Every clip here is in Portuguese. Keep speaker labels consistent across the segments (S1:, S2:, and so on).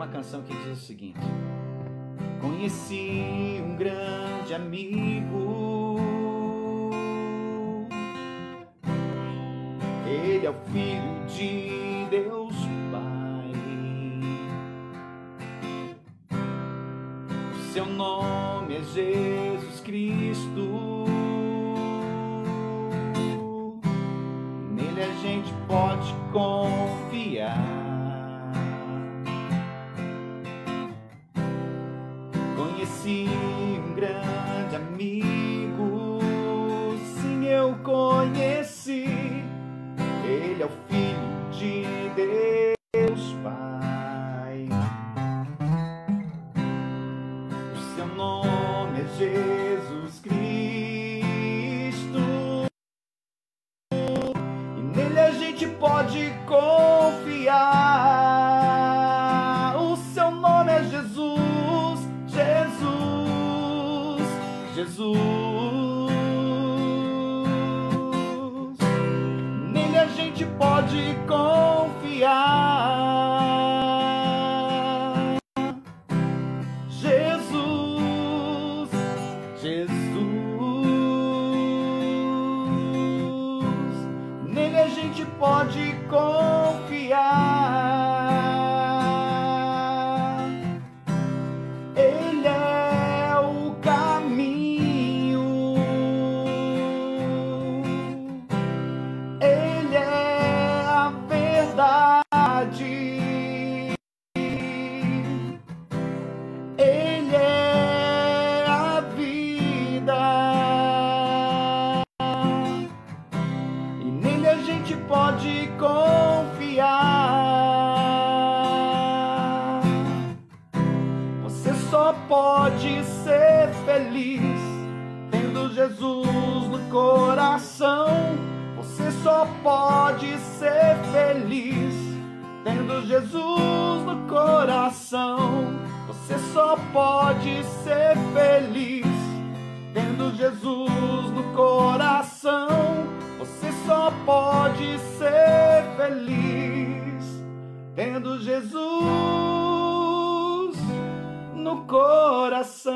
S1: uma canção que diz o seguinte: conheci um grande amigo, ele é o Filho de Deus Pai, o seu nome é Jesus Cristo, nele a gente pode confiar. Conheci um grande amigo, sim, eu conheci. Ele é o Filho de Deus Pai. O seu nome é Jesus Cristo, e nele a gente pode confiar. O seu nome é Jesus. Jesus, nele a gente pode confiar. Jesus, Jesus, nele a gente pode confiar. Ele é a vida, e nele a gente pode confiar. Você só pode ser feliz tendo Jesus no coração. Você só pode ser feliz tendo Jesus no coração. Você só pode ser feliz tendo Jesus no coração. Você só pode ser feliz tendo Jesus no coração.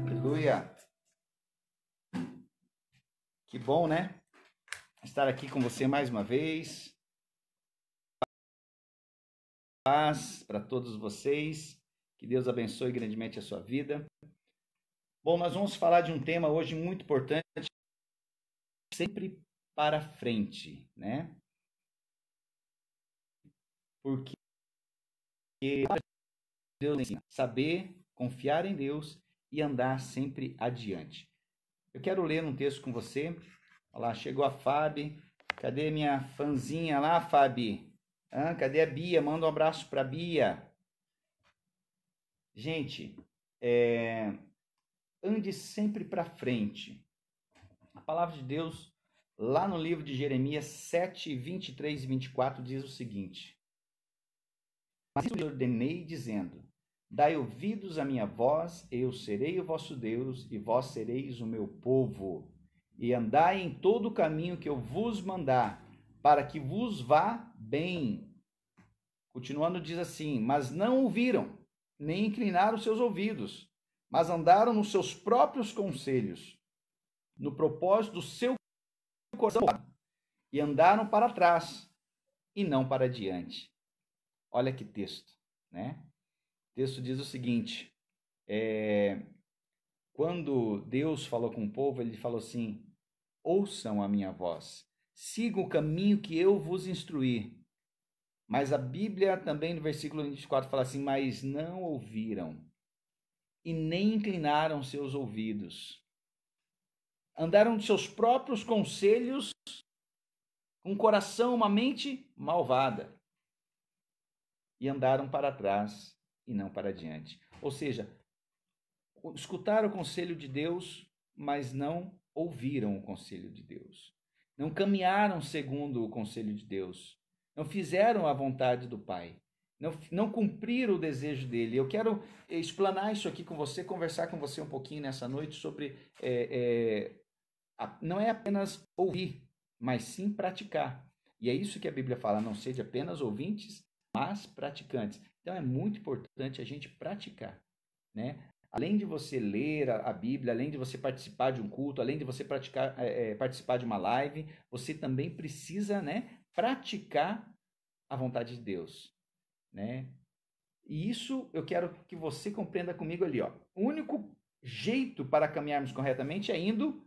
S1: Aleluia! Que bom, né? Estar aqui com você mais uma vez. Paz para todos vocês, que Deus abençoe grandemente a sua vida. Bom, nós vamos falar de um tema hoje muito importante, sempre para frente, né? Porque Deus ensina saber, confiar em Deus e andar sempre adiante. Eu quero ler um texto com você. Olha lá, chegou a Fábio. Cadê minha fãzinha lá, Fábio? Cadê a Bia? Manda um abraço para a Bia. Gente, ande sempre para frente. A palavra de Deus, lá no livro de Jeremias 7, 23 e 24, diz o seguinte: mas eu ordenei, dizendo: dai ouvidos à minha voz, eu serei o vosso Deus, e vós sereis o meu povo. E andai em todo o caminho que eu vos mandar, para que vos vá bem. Continuando, diz assim: mas não ouviram, nem inclinaram seus ouvidos, mas andaram nos seus próprios conselhos, no propósito do seu coração, e andaram para trás, e não para diante. Olha que texto, né? O texto diz o seguinte: quando Deus falou com o povo, ele falou assim: ouçam a minha voz, sigam o caminho que eu vos instruir. Mas a Bíblia também no versículo 24 fala assim: mas não ouviram e nem inclinaram seus ouvidos. Andaram de seus próprios conselhos, com um coração, uma mente malvada. E andaram para trás e não para diante. Ou seja, escutaram o conselho de Deus, mas não ouviram o conselho de Deus. Não caminharam segundo o conselho de Deus. Não fizeram a vontade do Pai. Não cumpriram o desejo dele. Eu quero explanar isso aqui com você, conversar com você um pouquinho nessa noite sobre... não é apenas ouvir, mas sim praticar. E é isso que a Bíblia fala, não sede apenas ouvintes, mas praticantes. Então é muito importante a gente praticar, né? Além de você ler a Bíblia, além de você participar de um culto, além de você participar de uma live, você também precisa, né, praticar a vontade de Deus, né? E isso eu quero que você compreenda comigo ali, ó. O único jeito para caminharmos corretamente é indo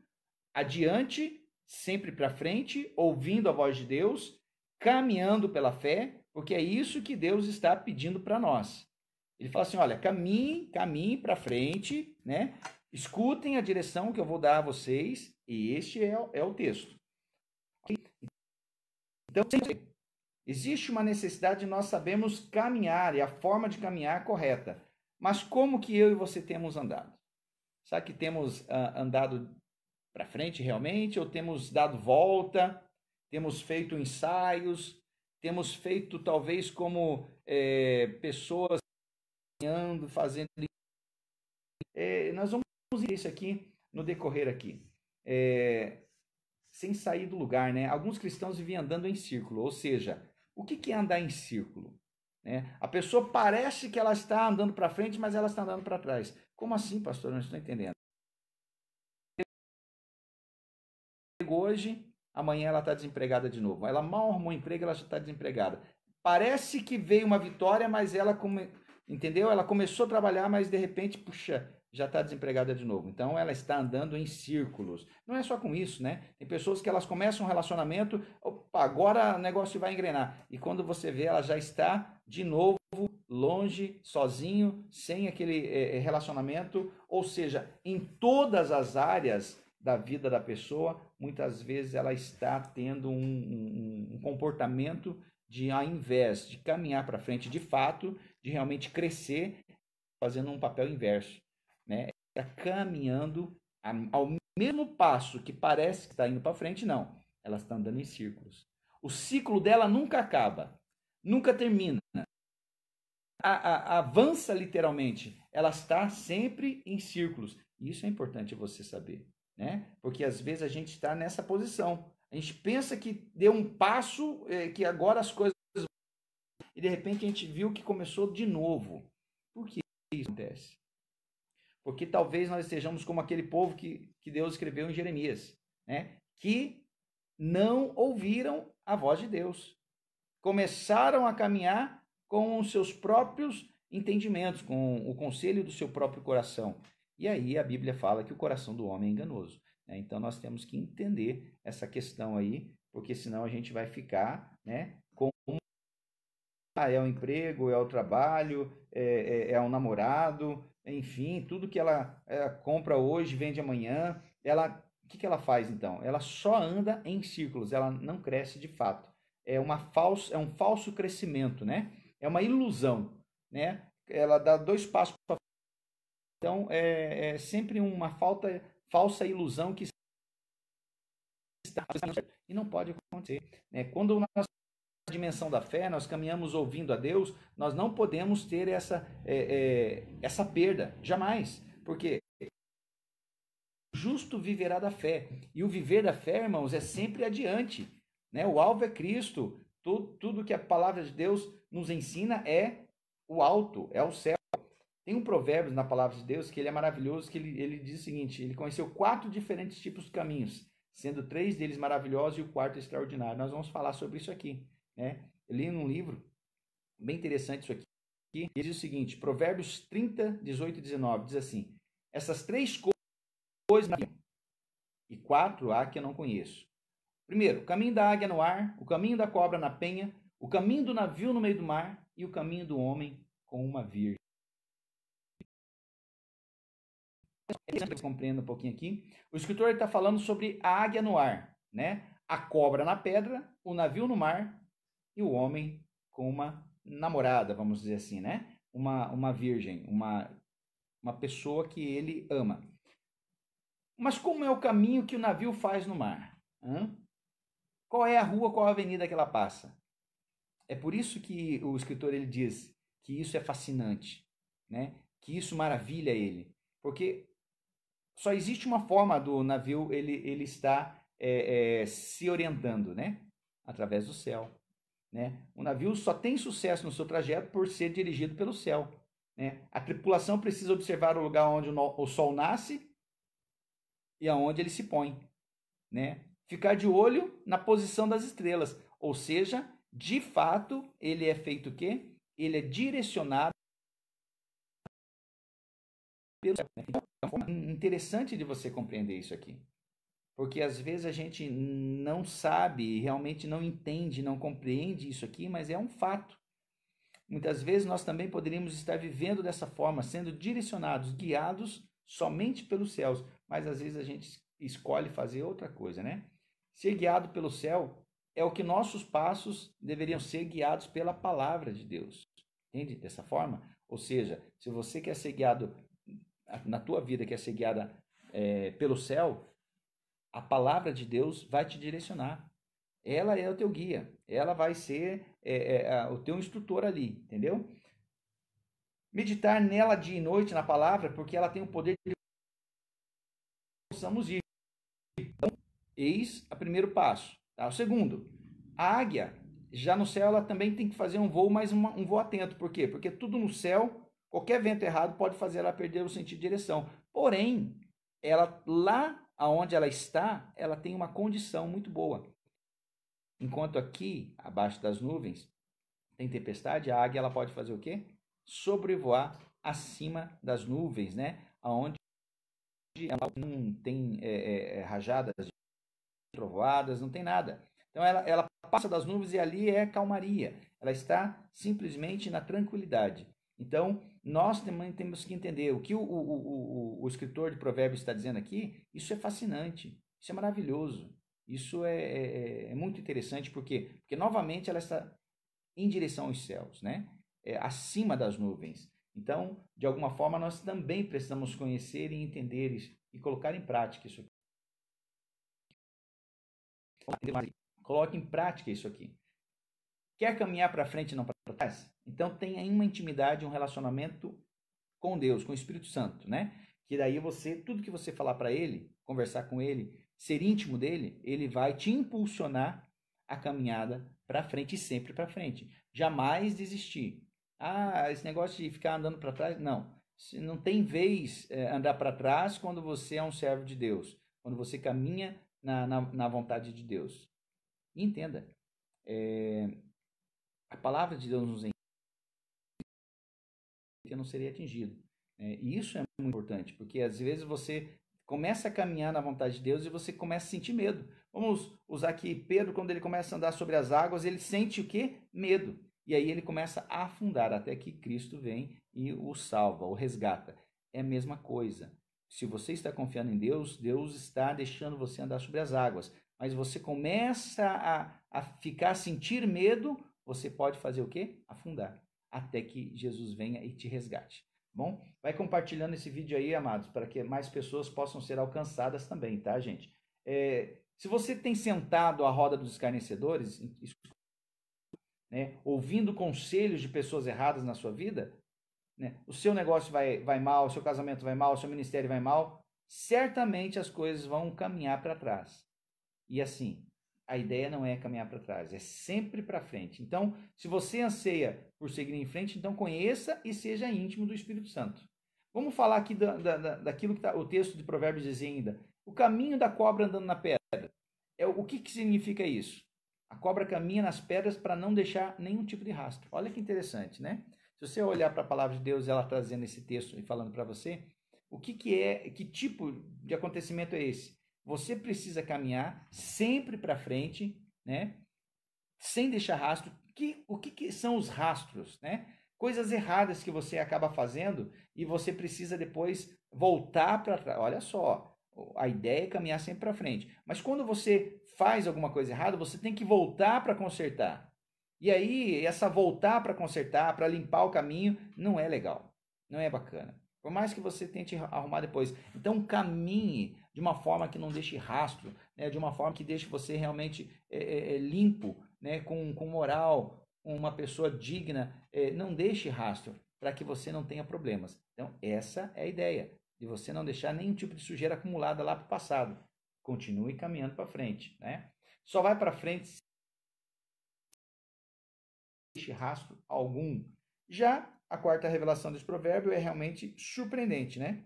S1: adiante, sempre para frente, ouvindo a voz de Deus, caminhando pela fé, porque é isso que Deus está pedindo para nós. Ele fala assim, olha, caminhe para frente, né? Escutem a direção que eu vou dar a vocês, e este é o texto. Então, existe uma necessidade de nós sabermos caminhar e a forma de caminhar correta. Mas como que eu e você temos andado? Será que temos andado para frente realmente? Ou temos dado volta? Temos feito ensaios? Temos feito talvez como pessoas caminhando, fazendo... nós vamos ver isso aqui no decorrer aqui. Sem sair do lugar, né? Alguns cristãos viviam andando em círculo, ou seja, o que é andar em círculo? Né? A pessoa parece que ela está andando para frente, mas ela está andando para trás. Como assim, pastor? Eu não estou entendendo. Hoje, amanhã ela está desempregada de novo. Ela mal arrumou um emprego, ela já está desempregada. Parece que veio uma vitória, mas ela, entendeu? Ela começou a trabalhar, mas de repente, puxa, já está desempregada de novo. Então, ela está andando em círculos. Não é só com isso, né? Tem pessoas que elas começam um relacionamento, opa, agora o negócio vai engrenar. E quando você vê, ela já está de novo longe, sozinho, sem aquele relacionamento. Ou seja, em todas as áreas da vida da pessoa, muitas vezes ela está tendo um comportamento de, ao invés de caminhar para frente de fato, de realmente crescer, fazendo um papel inverso, né? Está caminhando ao mesmo passo que parece que está indo para frente, não. Ela está andando em círculos. O ciclo dela nunca acaba, nunca termina. Avança literalmente. Ela está sempre em círculos. Isso é importante você saber, né? Porque às vezes a gente está nessa posição. A gente pensa que deu um passo, que agora as coisas... E de repente a gente viu que começou de novo. Por que isso acontece? Porque talvez nós estejamos como aquele povo que Deus escreveu em Jeremias, né? Que não ouviram a voz de Deus. Começaram a caminhar com os seus próprios entendimentos, com o conselho do seu próprio coração. E aí a Bíblia fala que o coração do homem é enganoso, né? Então nós temos que entender essa questão aí, porque senão a gente vai ficar, né, com é o emprego, é o trabalho, é o namorado, enfim, tudo que ela compra hoje, vende amanhã. O que ela faz então? Ela só anda em círculos, ela não cresce de fato. É um falso crescimento, né? É uma ilusão, né? Ela dá 2 passos para frente. Então é sempre uma falsa ilusão que está e não pode acontecer, né? Quando nós dimensão da fé, nós caminhamos ouvindo a Deus, nós não podemos ter essa perda, jamais, porque o justo viverá da fé, e o viver da fé, irmãos, é sempre adiante, né? O alvo é Cristo, tudo que a palavra de Deus nos ensina é o alto, é o céu. Tem um provérbio na palavra de Deus que ele é maravilhoso, que ele diz o seguinte, ele conheceu 4 diferentes tipos de caminhos, sendo 3 deles maravilhosos e o 4º extraordinário. Nós vamos falar sobre isso aqui, né? Eu li num livro, bem interessante isso aqui, ele diz o seguinte, Provérbios 30, 18 e 19, diz assim, essas 3 coisas e 4 há que eu não conheço. Primeiro, o caminho da águia no ar, o caminho da cobra na penha, o caminho do navio no meio do mar e o caminho do homem com uma virgem. Compreenda um pouquinho aqui. O escritor está falando sobre a águia no ar, né? A cobra na pedra, o navio no mar e o homem com uma namorada, vamos dizer assim, né? Uma virgem, uma pessoa que ele ama. Mas como é o caminho que o navio faz no mar? Qual é a rua, qual a avenida que ela passa? É por isso que o escritor ele diz que isso é fascinante, né? Que isso maravilha ele. Porque só existe uma forma do navio ele estar se orientando, né? através do céu, né? O navio só tem sucesso no seu trajeto por ser dirigido pelo céu, né? A tripulação precisa observar o lugar onde o sol nasce e aonde ele se põe, né? Ficar de olho na posição das estrelas, ou seja, de fato, ele é feito o quê? Ele é direcionado pelo céu, né? Então, é uma forma interessante de você compreender isso aqui. Porque às vezes a gente não sabe, realmente não entende, não compreende isso aqui, mas é um fato. Muitas vezes nós também poderíamos estar vivendo dessa forma, sendo direcionados, guiados somente pelos céus, mas às vezes a gente escolhe fazer outra coisa, né? Ser guiado pelo céu é o que nossos passos deveriam ser guiados pela palavra de Deus. Entende? Dessa forma? Ou seja, se você quer ser guiado, na tua vida quer ser guiada pelo céu, a palavra de Deus vai te direcionar. Ela é o teu guia. Ela vai ser o teu instrutor ali, entendeu? Meditar nela dia e noite, na palavra, porque ela tem o poder de possamos ir. Então, eis o primeiro passo. Tá? O segundo, a águia, já no céu, ela também tem que fazer um voo, mas um voo atento. Por quê? Porque tudo no céu, qualquer vento errado pode fazer ela perder o sentido de direção. Porém, ela lá aonde ela está, ela tem uma condição muito boa. Enquanto aqui, abaixo das nuvens, tem tempestade, a águia ela pode fazer o quê? Sobrevoar acima das nuvens, né? Aonde não tem rajadas, trovoadas, não tem nada. Então ela passa das nuvens e ali é calmaria. Ela está simplesmente na tranquilidade. Então, nós também temos que entender o que o escritor de Provérbios está dizendo aqui. Isso é fascinante, isso é maravilhoso, isso é muito interessante, porque novamente ela está em direção aos céus, né? Acima das nuvens. Então, de alguma forma, nós também precisamos conhecer e entender isso, e colocar em prática isso aqui. Coloque em prática isso aqui. Quer caminhar para frente e não para trás? Então tenha uma intimidade, um relacionamento com Deus, com o Espírito Santo, né? Que daí você, tudo que você falar para ele, conversar com ele, ser íntimo dele, ele vai te impulsionar a caminhada para frente e sempre para frente. Jamais desistir. Ah, esse negócio de ficar andando para trás, não. Não tem vez andar para trás quando você é um servo de Deus, quando você caminha na vontade de Deus. E entenda, a palavra de Deus nos ensina que eu não seria atingido. E isso é muito importante, porque às vezes você começa a caminhar na vontade de Deus e você começa a sentir medo. Vamos usar aqui Pedro, quando ele começa a andar sobre as águas, ele sente o quê? Medo. E aí ele começa a afundar, até que Cristo vem e o salva, o resgata. É a mesma coisa. Se você está confiando em Deus, Deus está deixando você andar sobre as águas. Mas você começa a ficar, a sentir medo, você pode fazer o quê? Afundar. Até que Jesus venha e te resgate. Bom, vai compartilhando esse vídeo aí, amados, para que mais pessoas possam ser alcançadas também, tá, gente? Se você tem sentado à roda dos escarnecedores, né, ouvindo conselhos de pessoas erradas na sua vida, né, o seu negócio vai mal, o seu casamento vai mal, o seu ministério vai mal, certamente as coisas vão caminhar para trás. E assim, a ideia não é caminhar para trás, é sempre para frente. Então, se você anseia por seguir em frente, então conheça e seja íntimo do Espírito Santo. Vamos falar aqui daquilo que o texto de Provérbios diz ainda. O caminho da cobra andando na pedra. O que significa isso? A cobra caminha nas pedras para não deixar nenhum tipo de rastro. Olha que interessante, né? Se você olhar para a palavra de Deus, ela trazendo esse texto e falando para você, que tipo de acontecimento é esse? Você precisa caminhar sempre para frente, né? Sem deixar rastro. O que são os rastros, né? Coisas erradas que você acaba fazendo e você precisa depois voltar para trás. Olha só, a ideia é caminhar sempre para frente. Mas quando você faz alguma coisa errada, você tem que voltar para consertar. E aí, essa voltar para consertar, para limpar o caminho, não é legal. Não é bacana. Por mais que você tente arrumar depois. Então, caminhe de uma forma que não deixe rastro, né? De uma forma que deixe você realmente limpo, né? Com moral, uma pessoa digna. Não deixe rastro para que você não tenha problemas. Então, essa é a ideia, de você não deixar nenhum tipo de sujeira acumulada lá para o passado. Continue caminhando para frente, né? Só vai para frente deixe rastro algum. Já a quarta revelação desse provérbio é realmente surpreendente, né?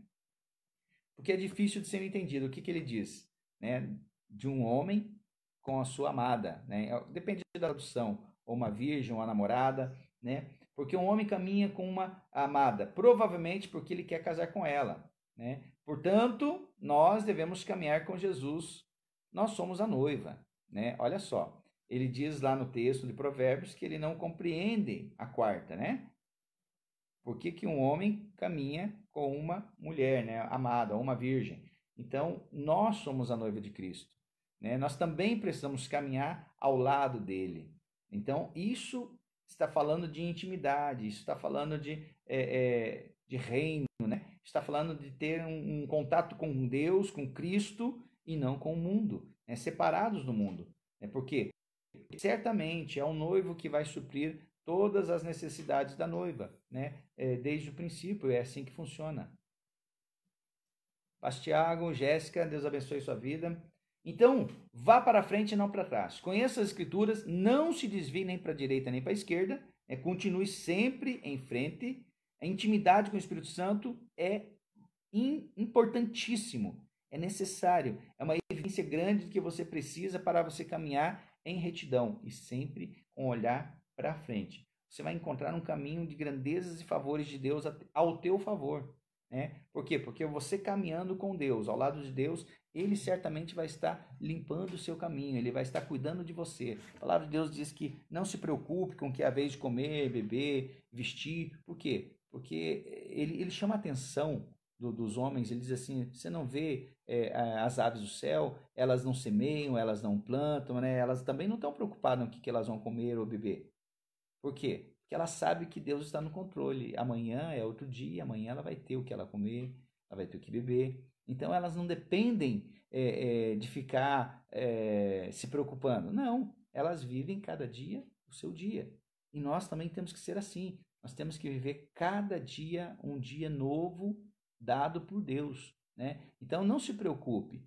S1: Porque é difícil de ser entendido. O que ele diz? Né? De um homem com a sua amada, né? Depende da tradução, ou uma virgem, ou uma namorada, né? Porque um homem caminha com uma amada, provavelmente porque ele quer casar com ela, né? Portanto, nós devemos caminhar com Jesus. Nós somos a noiva, né? Olha só, ele diz lá no texto de Provérbios que ele não compreende a quarta, né? Por que que um homem caminha com uma mulher, né, amada, ou uma virgem? Então, nós somos a noiva de Cristo, né? Nós também precisamos caminhar ao lado dele. Então, isso está falando de intimidade, isso está falando de reino, né? Está falando de ter um contato com Deus, com Cristo, e não com o mundo, né? Separados do mundo. Né? Por quê? Porque certamente é o noivo que vai suprir todas as necessidades da noiva, né? Desde o princípio, é assim que funciona. Tiago, Jéssica, Deus abençoe sua vida. Então, vá para frente e não para trás. Conheça as Escrituras, não se desvie nem para a direita nem para a esquerda, continue sempre em frente. A intimidade com o Espírito Santo é importantíssimo, é necessário, é uma evidência grande que você precisa para você caminhar em retidão e sempre com um olhar para frente. Você vai encontrar um caminho de grandezas e favores de Deus ao teu favor, né? Por quê? Porque você caminhando com Deus, ao lado de Deus, ele certamente vai estar limpando o seu caminho, ele vai estar cuidando de você. A palavra de Deus diz que não se preocupe com o que é a vez de comer, beber, vestir. Por quê? Porque ele chama a atenção dos homens. Ele diz assim: você não vê as aves do céu, elas não semeiam, elas não plantam, né? Elas também não estão preocupadas no que elas vão comer ou beber. Por quê? Porque ela sabe que Deus está no controle. Amanhã é outro dia, amanhã ela vai ter o que ela comer, ela vai ter o que beber. Então elas não dependem de ficar se preocupando. Não, elas vivem cada dia o seu dia. E nós também temos que ser assim. Nós temos que viver cada dia um dia novo dado por Deus, né? Então não se preocupe.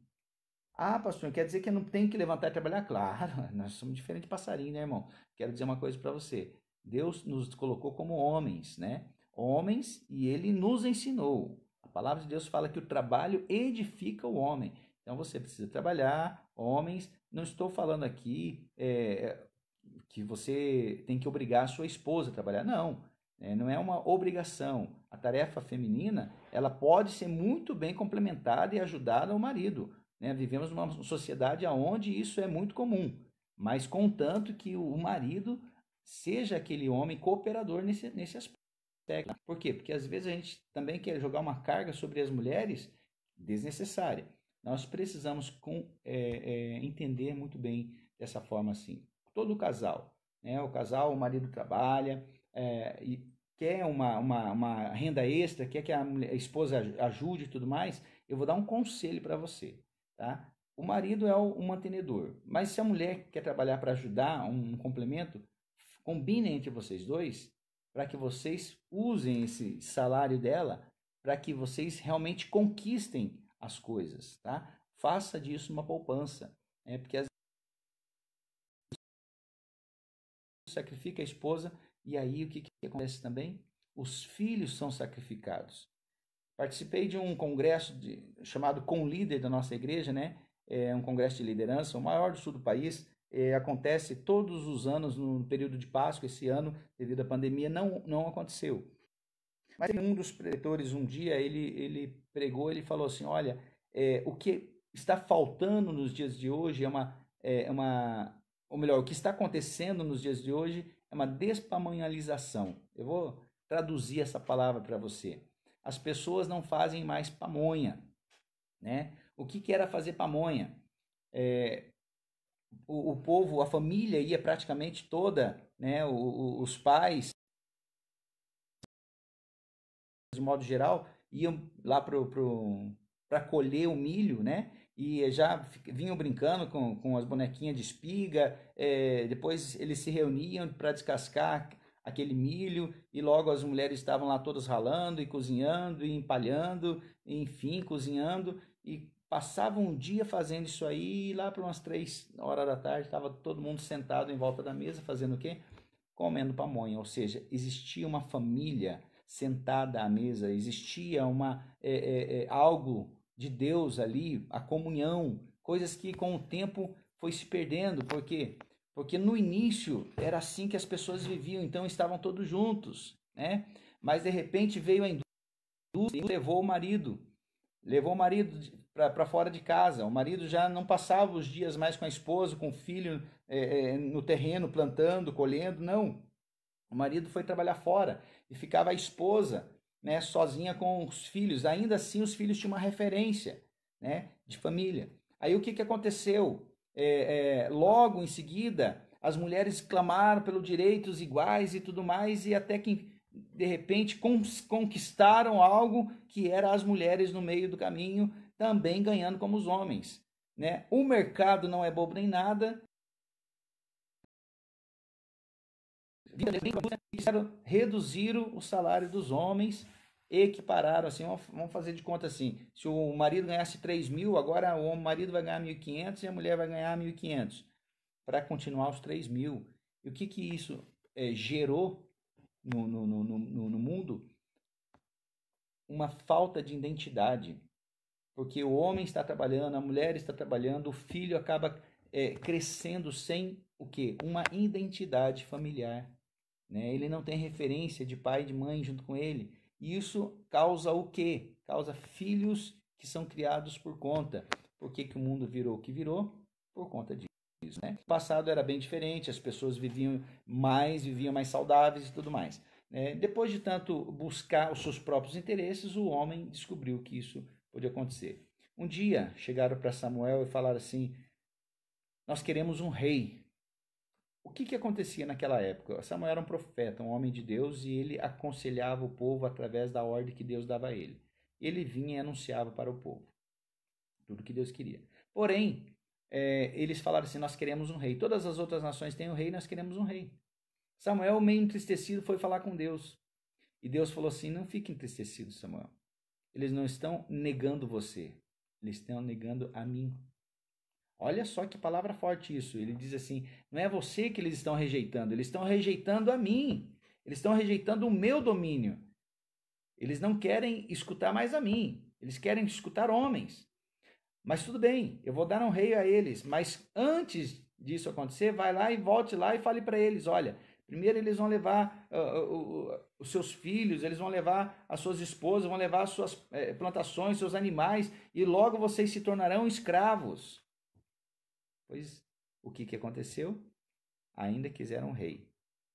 S1: Ah, pastor, quer dizer que eu não tenho que levantar e trabalhar? Claro, nós somos diferentes de passarinho, né, irmão? Quero dizer uma coisa para você. Deus nos colocou como homens, né? Homens, e ele nos ensinou. A palavra de Deus fala que o trabalho edifica o homem. Então você precisa trabalhar, homens. Não estou falando aqui que você tem que obrigar a sua esposa a trabalhar. Não, não é uma obrigação. A tarefa feminina, ela pode ser muito bem complementada e ajudada ao marido. Né? Vivemos numa sociedade onde isso é muito comum, mas contanto que o marido seja aquele homem cooperador nesse aspecto. Por quê? Porque às vezes a gente também quer jogar uma carga sobre as mulheres desnecessária. Nós precisamos entender muito bem dessa forma assim. Todo casal, né? O casal, o marido trabalha e quer uma renda extra, quer que a esposa ajude e tudo mais, eu vou dar um conselho para você. Tá? O marido é o mantenedor, mas se a mulher quer trabalhar para ajudar, um complemento, combinem entre vocês dois para que vocês usem esse salário dela para que vocês realmente conquistem as coisas, tá? Faça disso uma poupança, né? Porque às vezes sacrifica a esposa e aí o que acontece também? Os filhos são sacrificados. Participei de um congresso chamado Com Líder da nossa igreja, né? É um congresso de liderança, o maior do sul do país. Acontece todos os anos no período de Páscoa. Esse ano, devido à pandemia, não aconteceu. Mas um dos pretores, um dia, ele pregou, ele falou assim: olha, o que está faltando nos dias de hoje ou melhor, o que está acontecendo nos dias de hoje é uma despamonhalização. Eu vou traduzir essa palavra para você. As pessoas não fazem mais pamonha, né? O que era fazer pamonha? O povo, a família ia praticamente toda, né? Os pais, de modo geral, iam lá para colher o milho, né? E já vinham brincando com as bonequinhas de espiga. Depois eles se reuniam para descascar aquele milho e logo as mulheres estavam lá todas ralando e cozinhando e empalhando, enfim, cozinhando e passavam um dia fazendo isso aí e lá para umas 3 horas da tarde estava todo mundo sentado em volta da mesa fazendo o quê? comendo pamonha, ou seja, existia uma família sentada à mesa, existia algo de Deus ali, a comunhão, coisas que com o tempo foi se perdendo, por quê? Porque no início era assim que as pessoas viviam, então estavam todos juntos, né? Mas de repente veio a indústria e levou o marido para fora de casa. O marido já não passava os dias mais com a esposa, com o filho no terreno, plantando, colhendo, não. O marido foi trabalhar fora e ficava a esposa, né, sozinha com os filhos. Ainda assim, os filhos tinham uma referência, né, de família. Aí o que, que aconteceu? Logo em seguida, as mulheres clamaram pelos direitos iguais e tudo mais, e até que de repente conquistaram algo que era as mulheres no meio do caminho também ganhando como os homens, né? O mercado não é bobo nem nada. Reduziram o salário dos homens, equipararam assim, vamos fazer de conta assim, se o marido ganhasse 3.000, agora o marido vai ganhar 1.500 e a mulher vai ganhar 1.500, para continuar os 3.000. E o que que isso gerou no mundo? Uma falta de identidade, porque o homem está trabalhando, a mulher está trabalhando, o filho acaba crescendo sem o quê? Uma identidade familiar. Né? Ele não tem referência de pai e de mãe junto com ele. E isso causa o quê? Causa filhos que são criados por conta. Por que, que o mundo virou o que virou? Por conta disso. Né? O passado era bem diferente, as pessoas viviam mais saudáveis e tudo mais. Depois de tanto buscar os seus próprios interesses, o homem descobriu que isso podia acontecer. Um dia chegaram para Samuel e falaram assim: nós queremos um rei. O que acontecia naquela época? Samuel era um profeta, um homem de Deus, e ele aconselhava o povo através da ordem que Deus dava a ele. Ele vinha e anunciava para o povo tudo que Deus queria. Porém, eles falaram assim: nós queremos um rei. Todas as outras nações têm um rei, nós queremos um rei. Samuel, meio entristecido, foi falar com Deus. E Deus falou assim: não fique entristecido, Samuel. Eles não estão negando você, eles estão negando a mim. Olha só que palavra forte isso. Ele diz assim: não é você que eles estão rejeitando, eles estão rejeitando a mim. Eles estão rejeitando o meu domínio. Eles não querem escutar mais a mim. Eles querem escutar homens. Mas tudo bem, eu vou dar um rei a eles. Mas antes disso acontecer, vai lá e volte lá e fale para eles: olha, primeiro eles vão levar os seus filhos, eles vão levar as suas esposas, vão levar as suas plantações, seus animais, e logo vocês se tornarão escravos. Pois o que aconteceu? Ainda quiseram um rei.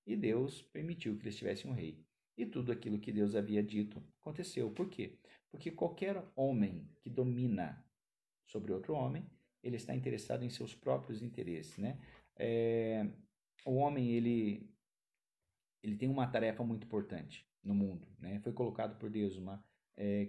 S1: E Deus permitiu que eles tivessem um rei. E tudo aquilo que Deus havia dito aconteceu. Por quê? Porque qualquer homem que domina sobre outro homem, ele está interessado em seus próprios interesses, né? O homem, ele tem uma tarefa muito importante no mundo, né? Foi colocado por Deus, uma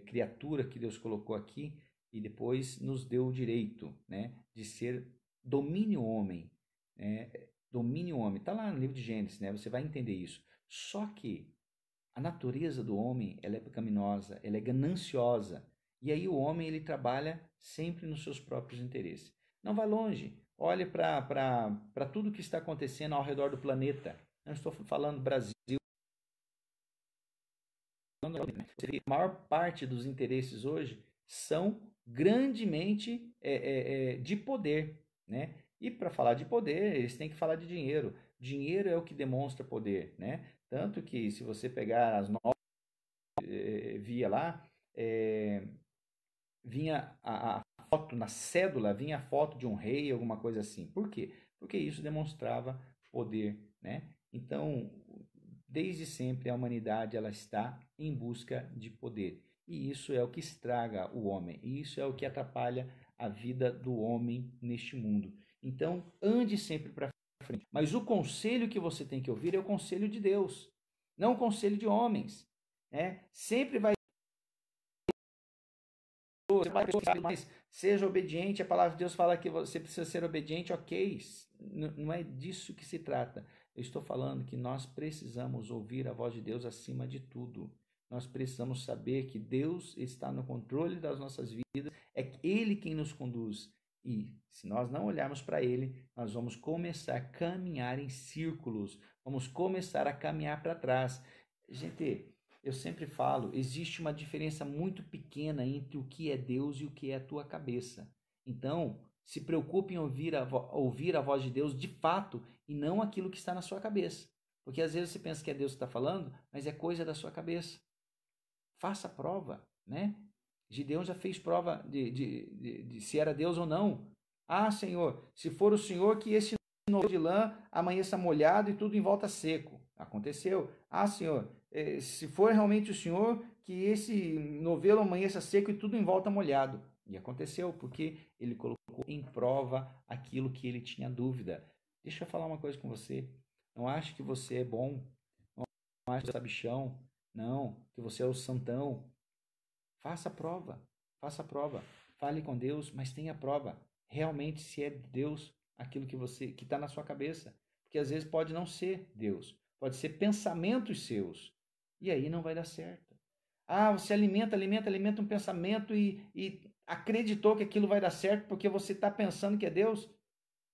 S1: criatura que Deus colocou aqui e depois nos deu o direito, né, de ser domínio homem, né? Domínio homem, está lá no livro de Gênesis, né? Você vai entender isso. Só que a natureza do homem, ela é pecaminosa, ela é gananciosa. E aí o homem, ele trabalha sempre nos seus próprios interesses. Não vá longe. Olhe para tudo que está acontecendo ao redor do planeta. Não estou falando Brasil. A maior parte dos interesses hoje são grandemente de poder, né? E para falar de poder, eles têm que falar de dinheiro. Dinheiro é o que demonstra poder, né? Tanto que se você pegar as notas, via lá, vinha a foto, na cédula, vinha a foto de um rei, alguma coisa assim. Por quê? Porque isso demonstrava poder, né? Então, desde sempre a humanidade ela está em busca de poder. E isso é o que estraga o homem. E isso é o que atrapalha a vida do homem neste mundo. Então, ande sempre para frente. Mas o conselho que você tem que ouvir é o conselho de Deus, não o conselho de homens. Né? Sempre vai mas seja obediente. A palavra de Deus fala que você precisa ser obediente, ok. Não é disso que se trata. Eu estou falando que nós precisamos ouvir a voz de Deus acima de tudo. Nós precisamos saber que Deus está no controle das nossas vidas, é Ele quem nos conduz. E se nós não olharmos para ele, nós vamos começar a caminhar em círculos, vamos começar a caminhar para trás. Gente, eu sempre falo, existe uma diferença muito pequena entre o que é Deus e o que é a tua cabeça. Então, se preocupe em ouvir a voz de Deus de fato e não aquilo que está na sua cabeça. Porque às vezes você pensa que é Deus que está falando, mas é coisa da sua cabeça. Faça prova, né? Gideão já fez prova de se era Deus ou não. Ah, Senhor, se for o Senhor, que esse novelo de lã amanheça molhado e tudo em volta seco. Aconteceu. Ah, Senhor, se for realmente o Senhor, que esse novelo amanheça seco e tudo em volta molhado. E aconteceu, porque ele colocou em prova aquilo que ele tinha dúvida. Deixa eu falar uma coisa com você. Não ache que você é bom, não ache que você é sabichão, não, que você é o santão. Faça a prova, faça a prova. Fale com Deus, mas tenha a prova. Realmente se é Deus aquilo que está na sua cabeça. Porque às vezes pode não ser Deus, pode ser pensamentos seus. E aí não vai dar certo. Ah, você alimenta um pensamento e acreditou que aquilo vai dar certo porque você está pensando que é Deus?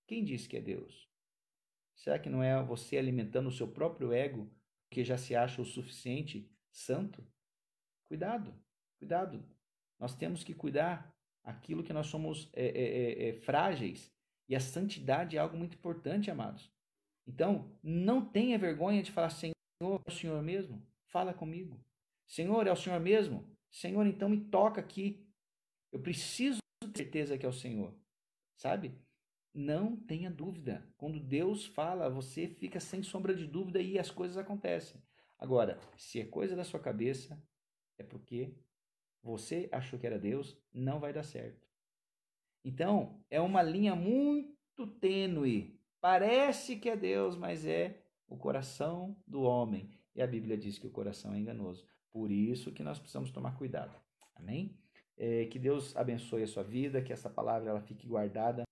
S1: Quem disse que é Deus? Será que não é você alimentando o seu próprio ego, que já se acha o suficiente santo? Cuidado, cuidado. Nós temos que cuidar aquilo que nós somos frágeis. E a santidade é algo muito importante, amados. Então, não tenha vergonha de falar, Senhor, é o Senhor mesmo? Fala comigo. Senhor, é o Senhor mesmo? Senhor, então me toca aqui. Eu preciso ter certeza que é o Senhor. Sabe? Não tenha dúvida. Quando Deus fala, você fica sem sombra de dúvida e as coisas acontecem. Agora, se é coisa da sua cabeça, é porque você achou que era Deus, não vai dar certo. Então, é uma linha muito tênue. Parece que é Deus, mas é o coração do homem. E a Bíblia diz que o coração é enganoso. Por isso que nós precisamos tomar cuidado. Amém? Que Deus abençoe a sua vida, que essa palavra ela fique guardada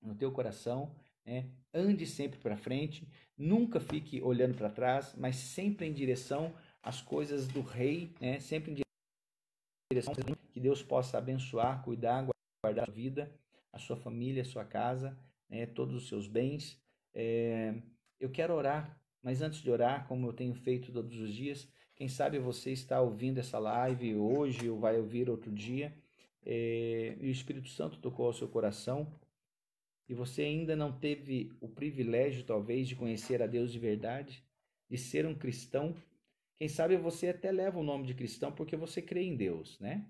S1: no teu coração, né? Ande sempre para frente, nunca fique olhando para trás, mas sempre em direção às coisas do Rei, né? Sempre em direção que Deus possa abençoar, cuidar, guardar a sua vida, a sua família, a sua casa, né? Todos os seus bens. Eu quero orar, mas antes de orar, como eu tenho feito todos os dias, quem sabe você está ouvindo essa live hoje ou vai ouvir outro dia, e o Espírito Santo tocou ao seu coração e você ainda não teve o privilégio, talvez, de conhecer a Deus de verdade, de ser um cristão. Quem sabe você até leva o nome de cristão porque você crê em Deus, né?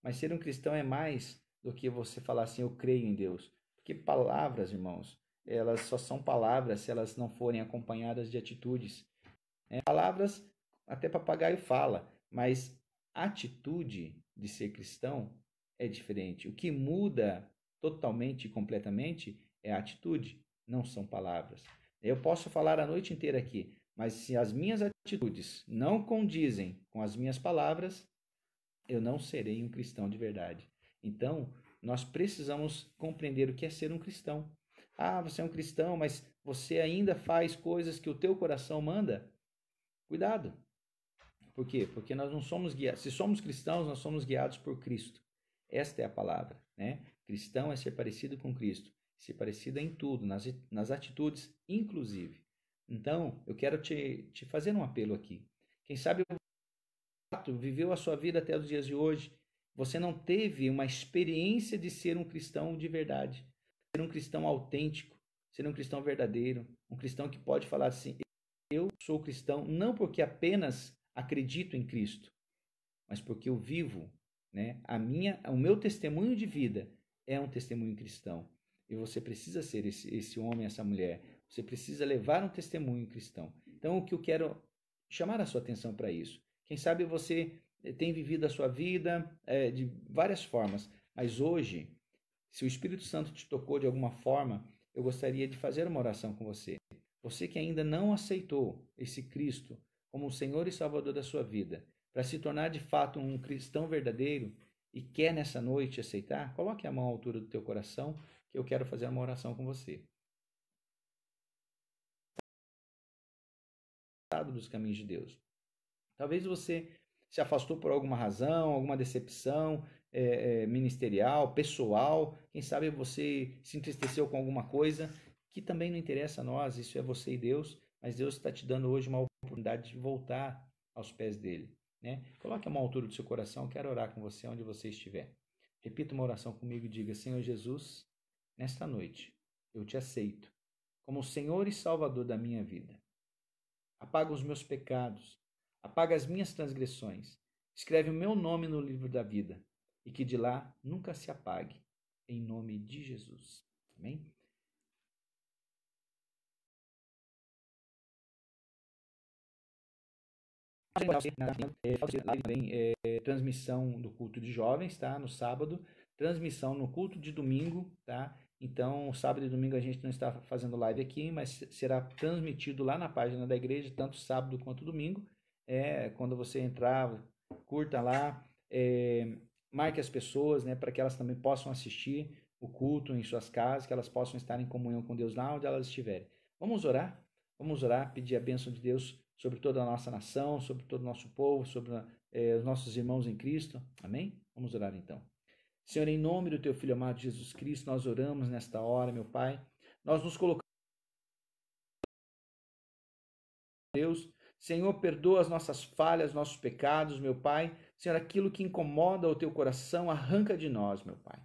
S1: Mas ser um cristão é mais do que você falar assim, eu creio em Deus. Porque palavras, irmãos, elas só são palavras se elas não forem acompanhadas de atitudes. Palavras, até papagaio fala, mas a atitude de ser cristão é diferente. O que muda totalmente e completamente é a atitude, não são palavras. Eu posso falar a noite inteira aqui, mas se as minhas atitudes não condizem com as minhas palavras, eu não serei um cristão de verdade. Então, nós precisamos compreender o que é ser um cristão. Ah, você é um cristão, mas você ainda faz coisas que o teu coração manda? Cuidado. Por quê? Porque nós não somos guiados. Se somos cristãos, nós somos guiados por Cristo. Esta é a palavra, né? Cristão é ser parecido com Cristo. Ser parecido em tudo, nas atitudes, inclusive. Então, eu quero te fazer um apelo aqui. Quem sabe viveu a sua vida até os dias de hoje, você não teve uma experiência de ser um cristão de verdade, ser um cristão autêntico, ser um cristão verdadeiro, um cristão que pode falar assim: eu sou cristão não porque apenas acredito em Cristo, mas porque eu vivo, né? O meu testemunho de vida é um testemunho cristão. E você precisa ser esse homem, essa mulher. Você precisa levar um testemunho cristão. Então, o que eu quero chamar a sua atenção para isso. Quem sabe você tem vivido a sua vida de várias formas, mas hoje, se o Espírito Santo te tocou de alguma forma, eu gostaria de fazer uma oração com você. Você que ainda não aceitou esse Cristo como o Senhor e Salvador da sua vida, para se tornar de fato um cristão verdadeiro e quer nessa noite aceitar, coloque a mão à altura do teu coração, que eu quero fazer uma oração com você. Dos caminhos de Deus. Talvez você se afastou por alguma razão, alguma decepção ministerial, pessoal. Quem sabe você se entristeceu com alguma coisa que também não interessa a nós, isso é você e Deus, mas Deus está te dando hoje uma oportunidade de voltar aos pés dele, né? Coloque a mão à altura do seu coração, quero orar com você onde você estiver. Repita uma oração comigo e diga: Senhor Jesus, nesta noite eu te aceito como o Senhor e Salvador da minha vida. Apaga os meus pecados, apaga as minhas transgressões, escreve o meu nome no livro da vida e que de lá nunca se apague, em nome de Jesus. Amém? Também transmissão do culto de jovens, tá? No sábado, transmissão no culto de domingo, tá? Então, sábado e domingo a gente não está fazendo live aqui, mas será transmitido lá na página da igreja, tanto sábado quanto domingo. Quando você entrar, curta lá, marque as pessoas, né, para que elas também possam assistir o culto em suas casas, que elas possam estar em comunhão com Deus lá onde elas estiverem. Vamos orar? Vamos orar, pedir a bênção de Deus sobre toda a nossa nação, sobre todo o nosso povo, sobre os nossos irmãos em Cristo. Amém? Vamos orar então. Senhor, em nome do teu Filho amado Jesus Cristo, nós oramos nesta hora, meu Pai. Nós nos colocamos, Deus. Senhor, perdoa as nossas falhas, nossos pecados, meu Pai. Senhor, aquilo que incomoda o teu coração, arranca de nós, meu Pai.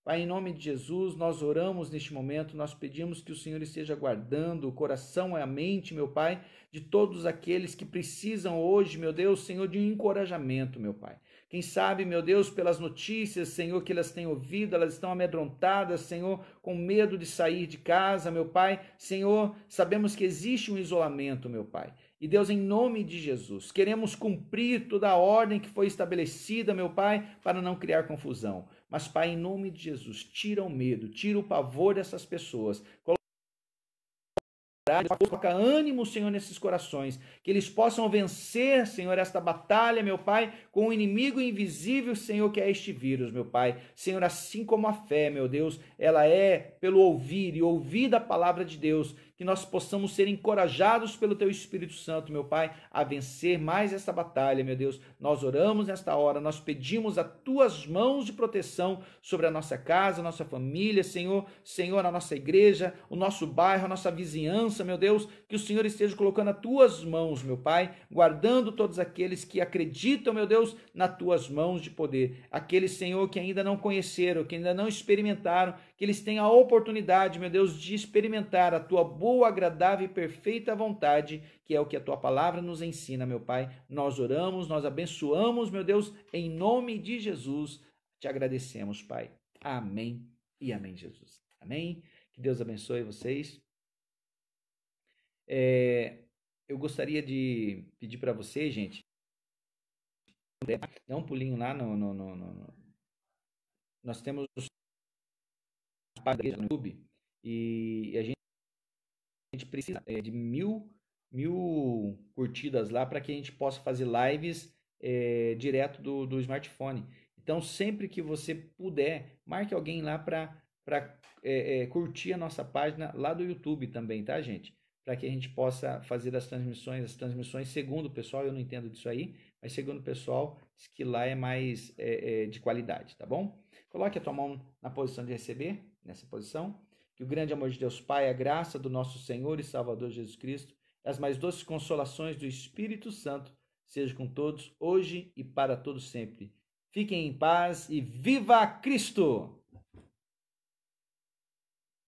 S1: Pai, em nome de Jesus, nós oramos neste momento, nós pedimos que o Senhor esteja guardando o coração e a mente, meu Pai, de todos aqueles que precisam hoje, meu Deus, Senhor, de um encorajamento, meu Pai. Quem sabe, meu Deus, pelas notícias, Senhor, que elas têm ouvido, elas estão amedrontadas, Senhor, com medo de sair de casa, meu Pai. Senhor, sabemos que existe um isolamento, meu Pai. E Deus, em nome de Jesus, queremos cumprir toda a ordem que foi estabelecida, meu Pai, para não criar confusão. Mas, Pai, em nome de Jesus, tira o medo, tira o pavor dessas pessoas. Coloca ânimo, Senhor, nesses corações, que eles possam vencer, Senhor, esta batalha, meu Pai, com o inimigo invisível, Senhor, que é este vírus, meu Pai. Senhor, assim como a fé, meu Deus, ela é pelo ouvir e ouvir da palavra de Deus, que nós possamos ser encorajados pelo Teu Espírito Santo, meu Pai, a vencer mais esta batalha, meu Deus. Nós oramos nesta hora, nós pedimos as Tuas mãos de proteção sobre a nossa casa, a nossa família, Senhor, a nossa igreja, o nosso bairro, a nossa vizinhança, meu Deus, que o Senhor esteja colocando as Tuas mãos, meu Pai, guardando todos aqueles que acreditam, meu Deus, nas Tuas mãos de poder. Aqueles, Senhor, que ainda não conheceram, que ainda não experimentaram, que eles tenham a oportunidade, meu Deus, de experimentar a Tua boa, agradável e perfeita vontade, que é o que a Tua palavra nos ensina, meu Pai. Nós oramos, nós abençoamos, meu Deus, em nome de Jesus, te agradecemos, Pai. Amém e amém, Jesus. Amém? Que Deus abençoe vocês. Eu gostaria de pedir para vocês, gente, dá um pulinho lá nós temos a página no YouTube e a gente precisa de mil curtidas lá para que a gente possa fazer lives direto do smartphone. Então, sempre que você puder, marque alguém lá para curtir a nossa página lá do YouTube também, tá, gente? Para que a gente possa fazer as transmissões segundo o pessoal, eu não entendo disso aí, mas segundo o pessoal, diz que lá é mais de qualidade, tá bom? Coloque a tua mão na posição de receber, nessa posição. Que o grande amor de Deus Pai, a graça do nosso Senhor e Salvador Jesus Cristo, as mais doces consolações do Espírito Santo, seja com todos, hoje e para todos sempre. Fiquem em paz e viva Cristo!